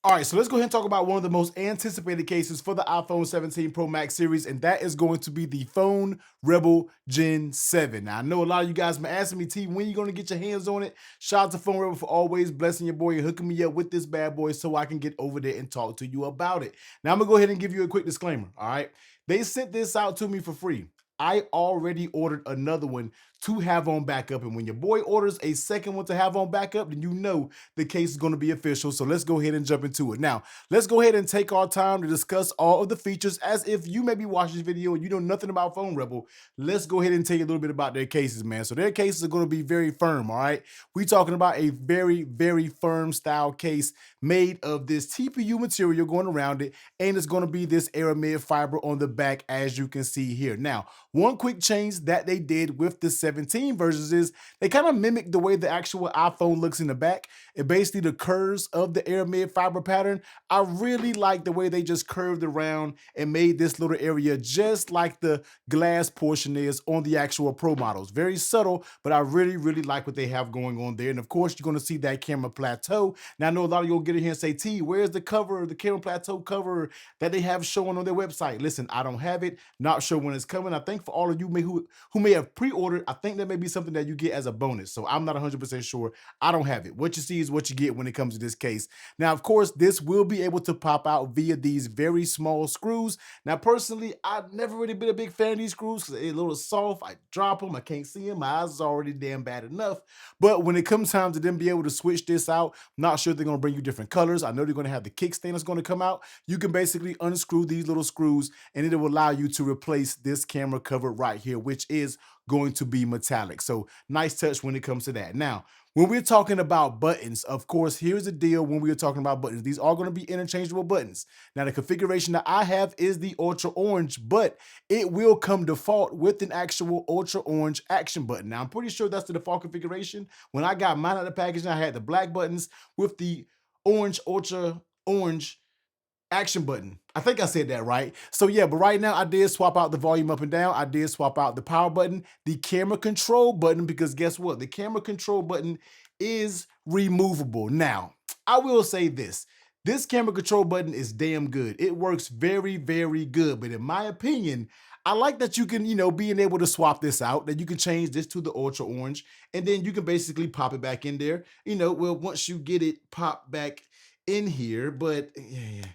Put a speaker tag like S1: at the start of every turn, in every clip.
S1: All right, so let's go ahead and talk about one of the most anticipated cases for the iPhone 17 Pro Max series, and that is going to be the Phone Rebel Gen 7. Now, I know a lot of you guys been asking me, T, when you going to get your hands on it? Shout out to Phone Rebel for always blessing your boy and hooking me up with this bad boy so I can get over there and talk to you about it. Now, I'm going to go ahead and give you a quick disclaimer, all right? They sent this out to me for free. I already ordered another one to have on backup, and when your boy orders a second one to have on backup, then you know the case is going to be official. So let's go ahead and jump into it. Now, let's go ahead and take our time to discuss all of the features as if you may be watching this video and you know nothing about Phone Rebel. Let's go ahead and tell you a little bit about their cases, man. So their cases are going to be very firm, all right? We're talking about a very, very firm style case made of this TPU material going around it, and it's going to be this aramid fiber on the back, as you can see here. Now, one quick change that they did with the 17 versions is they kind of mimic the way the actual iPhone looks in the back. It basically the curves of the aramid fiber pattern. I really like the way they just curved around and made this little area just like the glass portion is on the actual Pro models. Very subtle, but I really, really like what they have going on there. And of course, you're going to see that camera plateau. Now, I know a lot of you will get in here and say, T, where's the cover, the camera plateau cover that they have showing on their website? Listen, I don't have it. Not sure when it's coming. I think for all of you who may have pre-ordered, I think that may be something that you get as a bonus. So I'm not 100% sure. I don't have it. What you see is what you get when it comes to this case. Now, of course, this will be able to pop out via these very small screws. Now, personally, I've never really been a big fan of these screws because they're a little soft. I drop them. I can't see them. My eyes is already damn bad enough. But when it comes time to them be able to switch this out, I'm not sure they're going to bring you different colors. I know they're going to have the kickstand that's going to come out. You can basically unscrew these little screws and it will allow you to replace this camera cover right here, which is going to be metallic. So nice touch when it comes to that. Now, when we're talking about buttons, of course, here's the deal when we're talking about buttons. These are going to be interchangeable buttons. Now, the configuration that I have is the Ultra Orange, but it will come default with an actual Ultra Orange action button. Now, I'm pretty sure that's the default configuration. When I got mine out of the package, I had the black buttons with the orange, Ultra Orange action button. I think I said that right. So yeah, but right now I did swap out the volume up and down. I did swap out the power button, the camera control button, because guess what? The camera control button is removable. Now, I will say this. This camera control button is damn good. It works very, very good. But in my opinion, I like that you can, being able to swap this out, that you can change this to the Ultra Orange, and then you can basically pop it back in there. Well, once you get it popped back in here, but yeah.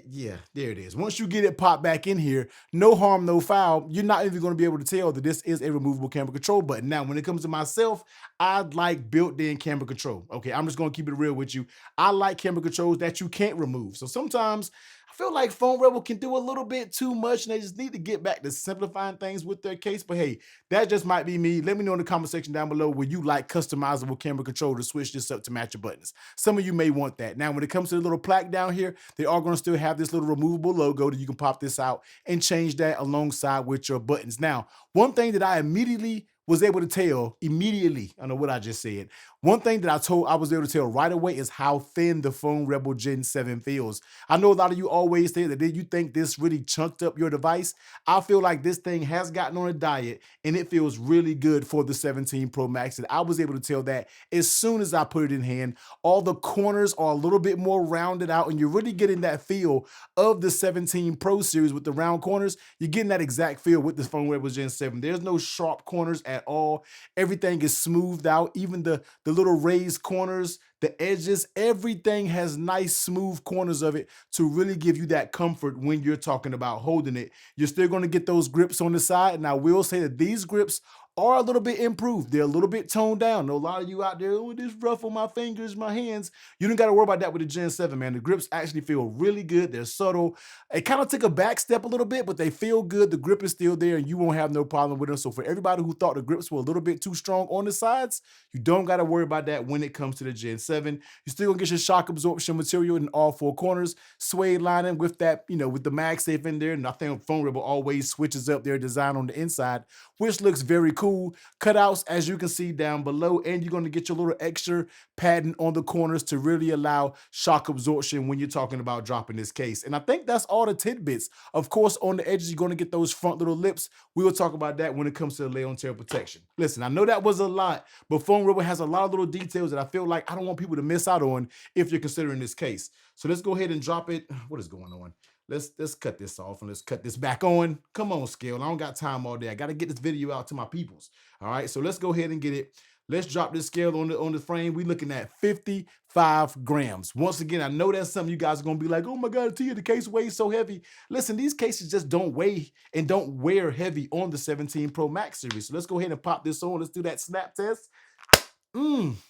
S1: Yeah, there it is. Once you get it popped back in here, no harm, no foul. You're not even going to be able to tell that this is a removable camera control button. Now, when it comes to myself, I like built-in camera control. Okay, I'm just going to keep it real with you. I like camera controls that you can't remove. So sometimes I feel like Phone Rebel can do a little bit too much, and they just need to get back to simplifying things with their case. But hey, that just might be me. Let me know in the comment section down below where you like customizable camera control to switch this up to match your buttons. Some of you may want that. Now, when it comes to the little plaque down here, they are going to still have this little removable logo that you can pop this out and change that alongside with your buttons. Now, one thing that I immediately was able to tell immediately, I don't know what I just said. One thing that I was able to tell right away is how thin the Phone Rebel Gen 7 feels. I know a lot of you always say that you think this really chunked up your device. I feel like this thing has gotten on a diet and it feels really good for the 17 Pro Max. And I was able to tell that as soon as I put it in hand. All the corners are a little bit more rounded out and you're really getting that feel of the 17 Pro series with the round corners. You're getting that exact feel with the Phone Rebel Gen 7. There's no sharp corners at all. Everything is smoothed out. Even the little raised corners, the edges, everything has nice smooth corners of it to really give you that comfort when you're talking about holding it. You're still going to get those grips on the side. And I will say that these grips are a little bit improved. They're a little bit toned down. A lot of you out there, oh, this rough on my fingers, my hands. You don't got to worry about that with the Gen 7, man. The grips actually feel really good. They're subtle. It kind of took a back step a little bit, but they feel good. The grip is still there and you won't have no problem with them. So for everybody who thought the grips were a little bit too strong on the sides, you don't got to worry about that when it comes to the Gen 7. You're still gonna get your shock absorption material in all four corners, suede lining with that, with the MagSafe in there. And I think Phone Rebel always switches up their design on the inside which looks very cool. Cutouts, as you can see down below, and you're going to get your little extra padding on the corners to really allow shock absorption when you're talking about dropping this case. And I think that's all the tidbits. Of course, on the edges, you're going to get those front little lips. We will talk about that when it comes to the lay on tear protection. Listen, I know that was a lot, but Foam Rubber has a lot of little details that I feel like I don't want people to miss out on if you're considering this case. So let's go ahead and drop it. What is going on? Let's cut this off and let's cut this back on. Come on, Scale. I don't got time all day. I got to get this video out to my peoples. All right, so let's go ahead and get it. Let's drop this scale on the frame. We're looking at 55 grams. Once again, I know that's something you guys are gonna be like, oh my God, Tia, the case weighs so heavy. Listen, these cases just don't weigh and don't wear heavy on the 17 Pro Max series. So let's go ahead and pop this on. Let's do that snap test.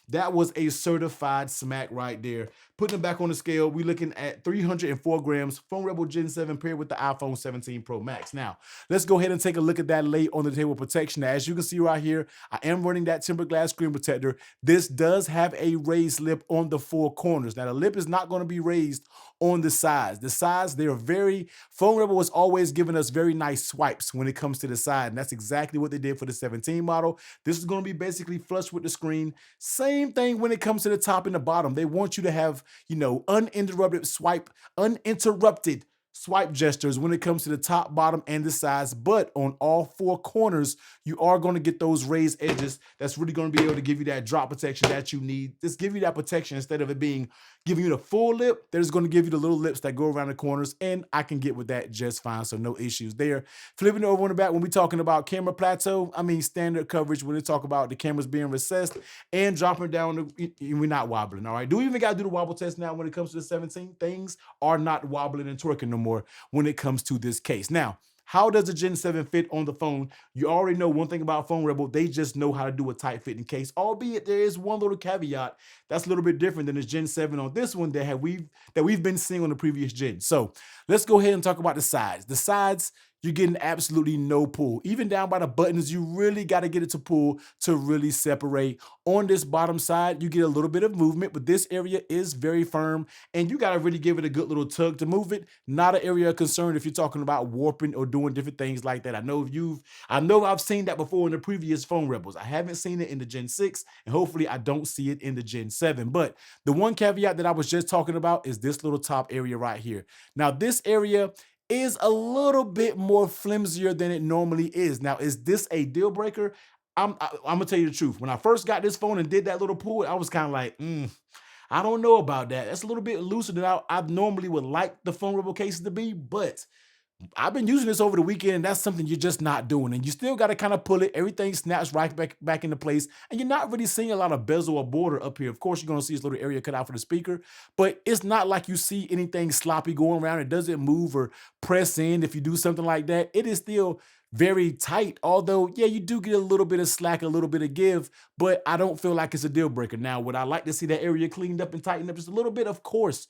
S1: That was a certified smack right there. Putting it back on the scale, we're looking at 304 grams. Foam Rebel Gen 7 paired with the iPhone 17 Pro Max. Now, let's go ahead and take a look at that lay on the table protection. Now, as you can see right here, I am running that tempered glass screen protector. This does have a raised lip on the four corners. Now, the lip is not going to be raised on the sides. The sides, they're very, Foam Rebel was always giving us very nice swipes when it comes to the side, and that's exactly what they did for the 17 model. This is going to be basically flush with the screen. Same thing when it comes to the top and the bottom. They want you to have, uninterrupted swipe gestures when it comes to the top, bottom, and the sides. But on all four corners, you are going to get those raised edges. That's really going to be able to give you that drop protection that you need. Just give you that protection instead of it giving you the full lip. That is going to give you the little lips that go around the corners, and I can get with that just fine. So no issues there. Flipping over on the back, when we're talking about camera plateau, I mean standard coverage when they talk about the cameras being recessed and dropping down, we're not wobbling. All right. Do we even got to do the wobble test now when it comes to the 17? Things are not wobbling and twerking no more when it comes to this case. Now, how does the Gen 7 fit on the phone? You already know one thing about Foam Rebel. They just know how to do a tight fitting case, albeit there is one little caveat that's a little bit different than the Gen 7 on this one that we've been seeing on the previous gen. So let's go ahead and talk about the sides. The sides, you're getting absolutely no pull. Even down by the buttons, you really got to get it to pull to really separate. On this bottom side, you get a little bit of movement, but this area is very firm, and you got to really give it a good little tug to move it. Not an area of concern if you're talking about warping or doing different things like that. I know I've seen that before in the previous Foam Rebels. I haven't seen it in the Gen 6, and hopefully I don't see it in the Gen 7. But the one caveat that I was just talking about is this little top area right here. Now, this area is a little bit more flimsier than it normally is. Now, is this a deal breaker? I'm gonna tell you the truth. When I first got this phone and did that little pull, I was kind of like, I don't know about that. That's a little bit looser than I normally would like the Foam Rebel cases to be, but I've been using this over the weekend, and that's something you're just not doing. And you still got to kind of pull it. Everything snaps right back into place. And you're not really seeing a lot of bezel or border up here. Of course, you're going to see this little area cut out for the speaker, but it's not like you see anything sloppy going around. It doesn't move or press in if you do something like that. It is still very tight, although, yeah, you do get a little bit of slack, a little bit of give, but I don't feel like it's a deal breaker. Now, would I like to see that area cleaned up and tightened up just a little bit? Of course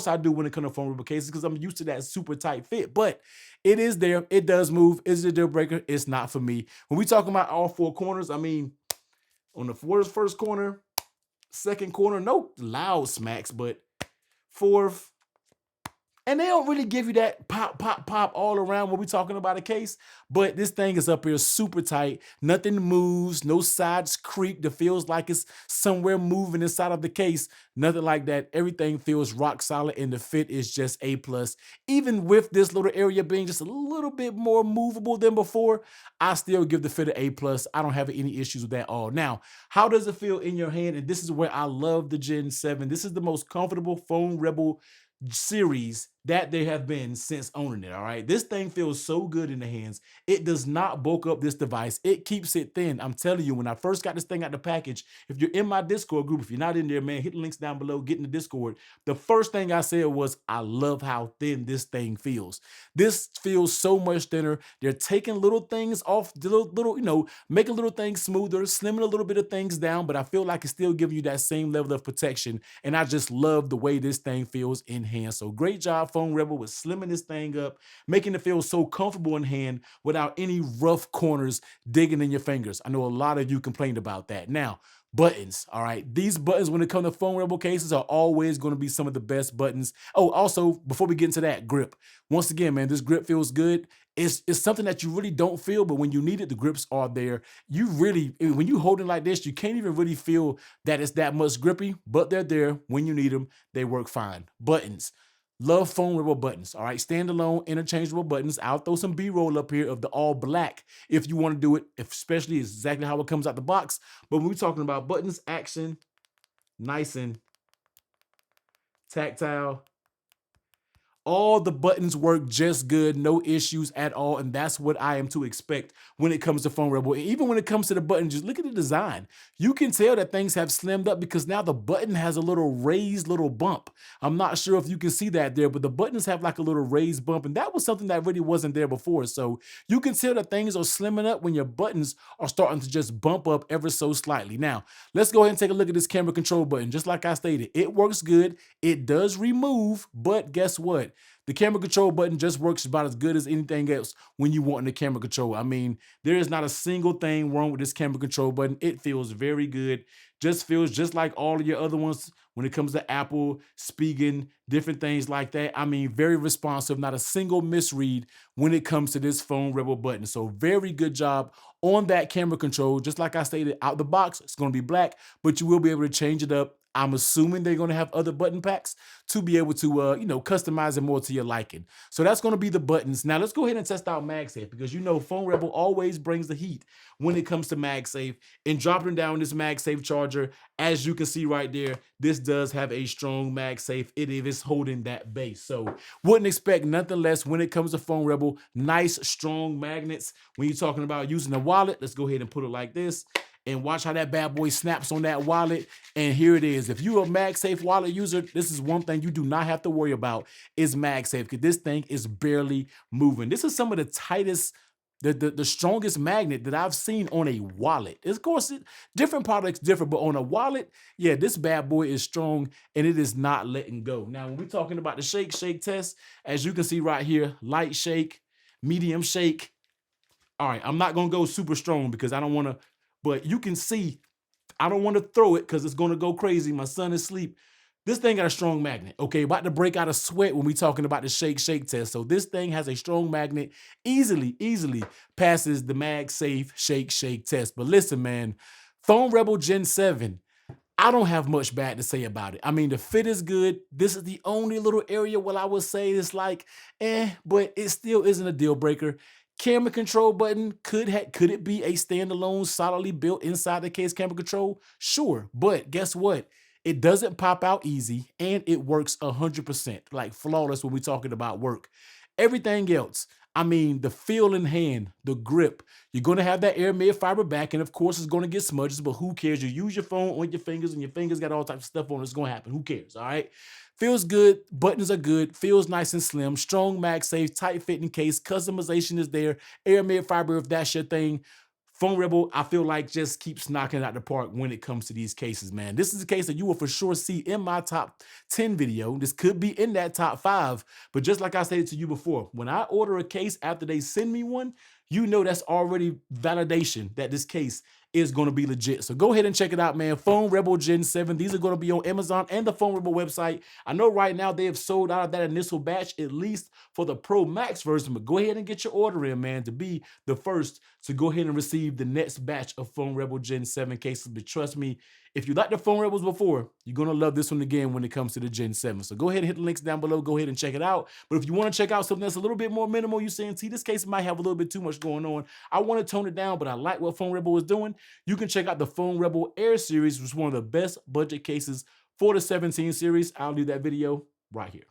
S1: I do when it comes to Foam Rebel cases because I'm used to that super tight fit, but it is there. It does move. Is it a deal breaker? It's not for me. When we talking about all four corners, I mean, on the first corner, second corner, no loud smacks, but fourth, and they don't really give you that pop, pop, pop all around when we're talking about a case. But this thing is up here super tight. Nothing moves. No sides creak. That feels like it's somewhere moving inside of the case. Nothing like that. Everything feels rock solid, and the fit is just A+. Even with this little area being just a little bit more movable than before, I still give the fit an A+. I don't have any issues with that at all. Now, how does it feel in your hand? And this is where I love the Gen 7. This is the most comfortable Foam Rebel series that they have been since owning it. All right, this thing feels so good in the hands. It does not bulk up this device. It keeps it thin. I'm telling you, when I first got this thing out the package, if you're in my Discord group, if you're not in there, man, hit the links down below, get in the Discord. The first thing I said was, I love how thin this thing feels. This feels so much thinner. They're taking little things off, the little, making little things smoother, slimming a little bit of things down, but I feel like it's still giving you that same level of protection. And I just love the way this thing feels in hand. So great job, Foam Rebel, with slimming this thing up, making it feel so comfortable in hand without any rough corners digging in your fingers. I know a lot of you complained about that. Now, buttons. All right. These buttons, when it comes to phone rebel cases, are always going to be some of the best buttons. Oh, also, before we get into that, grip. Once again, man, this grip feels good. It's something that you really don't feel, but when you need it, the grips are there. You really, when you hold it like this, you can't even really feel that it's that much grippy, but they're there when you need them. They work fine. Buttons. Love phone rebel buttons. All right. Standalone, interchangeable buttons. I'll throw some B-roll up here of the all black if you want to do it, especially exactly how it comes out the box. But when we're talking about buttons, action, nice and tactile, all the buttons work just good, no issues at all, and that's what I am to expect when it comes to Phone Rebel. And even when it comes to the button, just look at the design. You can tell that things have slimmed up because now the button has a little raised little bump. I'm not sure if you can see that there, but the buttons have like a little raised bump, and that was something that really wasn't there before. So you can tell that things are slimming up when your buttons are starting to just bump up ever so slightly. Now, let's go ahead and take a look at this camera control button. Just like I stated, it works good. It does remove, but guess what? The camera control button just works about as good as anything else when you want in the camera control. I mean, there is not a single thing wrong with this camera control button. It feels very good. Just feels just like all of your other ones when it comes to Apple, Spigen, different things like that. I mean, very responsive, not a single misread when it comes to this Phone Rebel button. So very good job on that camera control. Just like I stated, out the box, it's going to be black, but you will be able to change it up. I'm assuming they're going to have other button packs to be able to, customize it more to your liking. So that's going to be the buttons. Now let's go ahead and test out MagSafe because Phone Rebel always brings the heat when it comes to MagSafe. And dropping down this MagSafe charger, as you can see right there, this does have a strong MagSafe. It is holding that base. So wouldn't expect nothing less when it comes to Phone Rebel. Nice, strong magnets. When you're talking about using a wallet, let's go ahead and put it like this. And watch how that bad boy snaps on that wallet. And here it is. If you're a MagSafe wallet user, this is one thing you do not have to worry about is MagSafe because this thing is barely moving. This is some of the tightest, the strongest magnet that I've seen on a wallet. Of course, different products differ, but on a wallet, yeah, this bad boy is strong and it is not letting go. Now, when we're talking about the shake test, as you can see right here, light shake, medium shake. All right, I'm not going to go super strong because I don't want to, but you can see, I don't want to throw it because it's going to go crazy. My son is asleep. This thing got a strong magnet. Okay, about to break out a sweat when we talking about the shake test. So this thing has a strong magnet, easily passes the MagSafe shake test. But listen, man, Phone Rebel Gen 7, I don't have much bad to say about it. I mean, the fit is good. This is the only little area where I would say it's like, but it still isn't a deal breaker. Camera control button, could it be a standalone, solidly built inside the case camera control? Sure, but guess what? It doesn't pop out easy and it works 100%, like flawless when we're talking about work. Everything else, I mean, the feel in hand, the grip, you're going to have that aramid fiber back, and of course, it's going to get smudges, but who cares? You use your phone on your fingers, and your fingers got all types of stuff on it. It's going to happen. Who cares? All right. Feels good. Buttons are good. Feels nice and slim. Strong MagSafe, tight fitting case. Customization is there. Aramid fiber, if that's your thing. Phone Rebel, I feel like just keeps knocking it out the park when it comes to these cases, man. This is a case that you will for sure see in my top 10 video. This could be in that top 5, but just like I stated to you before, when I order a case after they send me one, that's already validation that this case is going to be legit. So go ahead and check it out, man. Phone Rebel Gen 7. These are going to be on Amazon and the Phone Rebel website. I know right now they have sold out of that initial batch, at least for the Pro Max version, but go ahead and get your order in, man, to be the first to go ahead and receive the next batch of Phone Rebel Gen 7 cases. But trust me, if you like the Phone Rebels before, you're going to love this one again when it comes to the Gen 7. So go ahead and hit the links down below. Go ahead and check it out. But if you want to check out something that's a little bit more minimal, you're saying, this case might have a little bit too much going on. I want to tone it down, but I like what Phone Rebel is doing. You can check out the Phone Rebel Air series, which is one of the best budget cases for the 17 series. I'll leave that video right here.